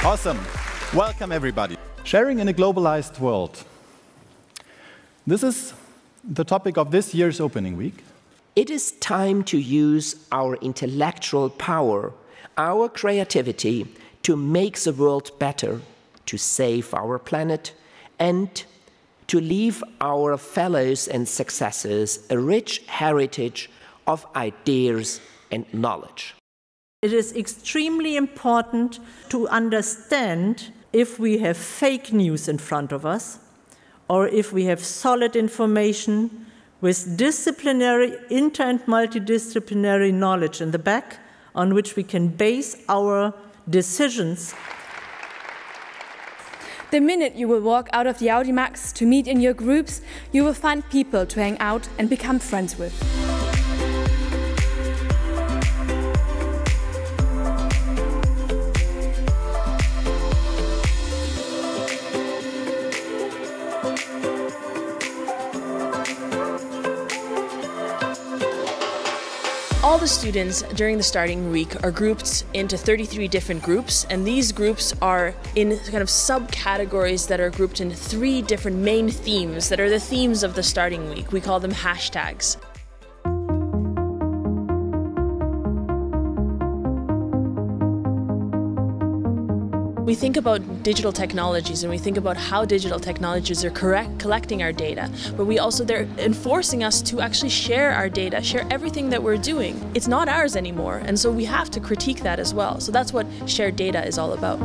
Awesome. Welcome, everybody. Sharing in a globalized world. This is the topic of this year's opening week. It is time to use our intellectual power, our creativity, to make the world better, to save our planet, and to leave our fellows and successors a rich heritage of ideas and knowledge. It is extremely important to understand if we have fake news in front of us, or if we have solid information with disciplinary, inter- and multidisciplinary knowledge in the back on which we can base our decisions. The minute you will walk out of the Audimax to meet in your groups, you will find people to hang out and become friends with. All the students during the starting week are grouped into 33 different groups, and these groups are in kind of subcategories that are grouped in 3 different main themes that are the themes of the starting week. We call them hashtags. We think about digital technologies and we think about how digital technologies are collecting our data, but they're enforcing us to actually share our data, share everything that we're doing. It's not ours anymore, and so we have to critique that as well. So that's what shared data is all about.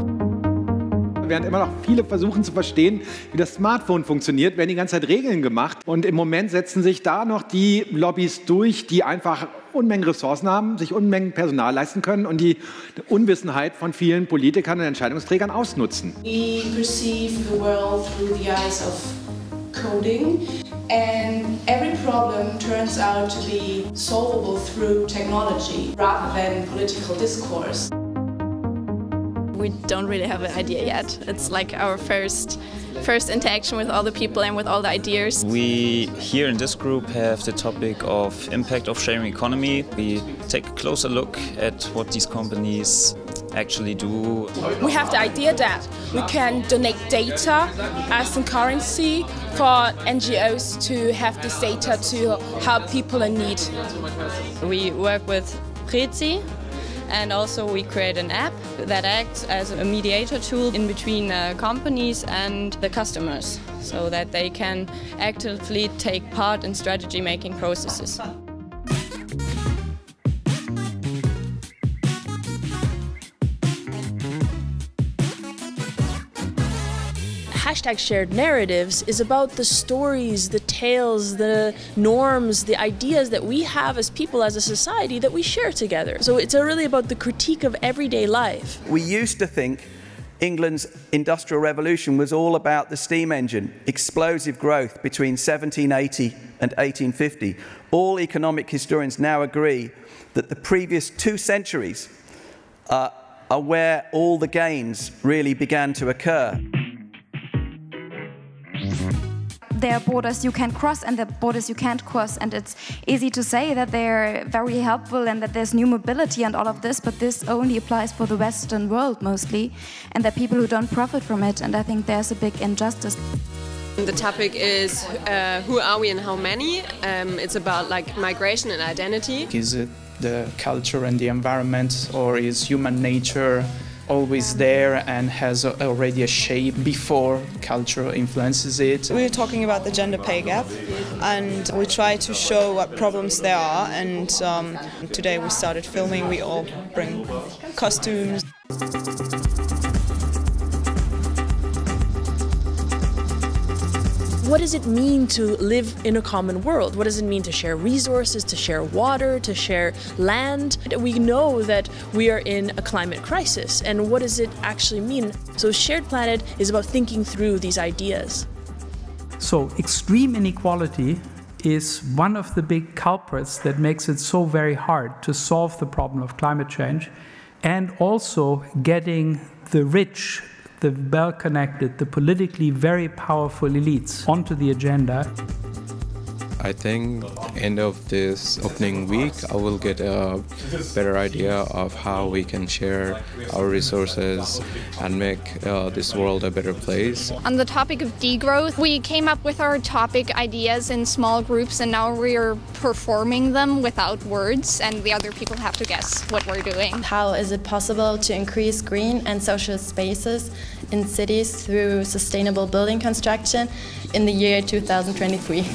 Während immer noch viele versuchen zu verstehen, wie das Smartphone funktioniert, werden die ganze Zeit Regeln gemacht. Und im Moment setzen sich da noch die Lobbys durch, die einfach Unmengen Ressourcen haben, sich Unmengen Personal leisten können und die Unwissenheit von vielen Politikern und Entscheidungsträgern ausnutzen. We perceive the world through the eyes of coding, and every problem turns out to be solvable through technology rather than political discourse. We don't really have an idea yet. It's like our first interaction with all the people and with all the ideas. We here in this group have the topic of impact of sharing economy. We take a closer look at what these companies actually do. We have the idea that we can donate data as a currency for NGOs to have this data to help people in need. We work with Prezi, and also we create an app that acts as a mediator tool in between companies and the customers, so that they can actively take part in strategy making processes. Hashtag shared narratives is about the stories, the tales, the norms, the ideas that we have as people, as a society, that we share together. So it's really about the critique of everyday life. We used to think England's Industrial Revolution was all about the steam engine, explosive growth between 1780 and 1850. All economic historians now agree that the previous 2 centuries are where all the gains really began to occur. There are borders you can cross and there are borders you can't cross, and it's easy to say that they're very helpful and that there's new mobility and all of this, but this only applies for the Western world mostly, and there are people who don't profit from it, and I think there's a big injustice. The topic is who are we and how many? It's about like migration and identity. Is it the culture and the environment, or is human nature always there and has already a shape before culture influences it? We're talking about the gender pay gap, and we try to show what problems there are, and today we started filming. We all bring costumes. What does it mean to live in a common world? What does it mean to share resources, to share water, to share land? We know that we are in a climate crisis, and what does it actually mean? So Shared Planet is about thinking through these ideas. So extreme inequality is one of the big culprits that makes it so very hard to solve the problem of climate change, and also getting the rich, the well-connected, the politically very powerful elites onto the agenda. I think end of this opening week I will get a better idea of how we can share our resources and make this world a better place. On the topic of degrowth, we came up with our topic ideas in small groups, and now we're performing them without words, and the other people have to guess what we're doing. How is it possible to increase green and social spaces in cities through sustainable building construction in the year 2023?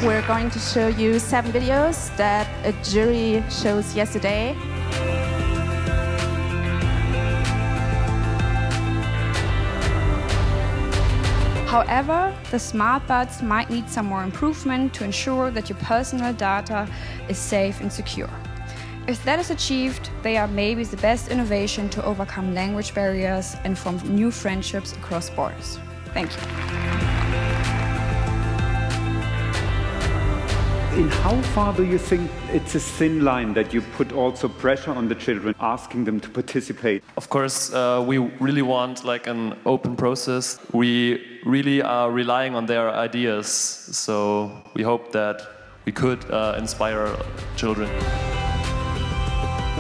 We're going to show you 7 videos that a jury chose yesterday. However, the smart buds might need some more improvement to ensure that your personal data is safe and secure. If that is achieved, they are maybe the best innovation to overcome language barriers and form new friendships across borders. Thank you. In how far do you think it's a thin line that you put also pressure on the children, asking them to participate? Of course, we really want like an open process. We really are relying on their ideas, so we hope that we could inspire children.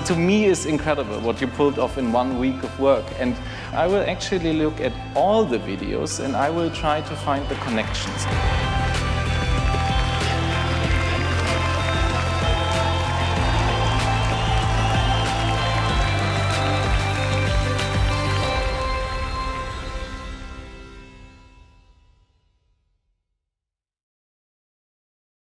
To me, it's incredible what you pulled off in 1 week of work, and I will actually look at all the videos and I will try to find the connections.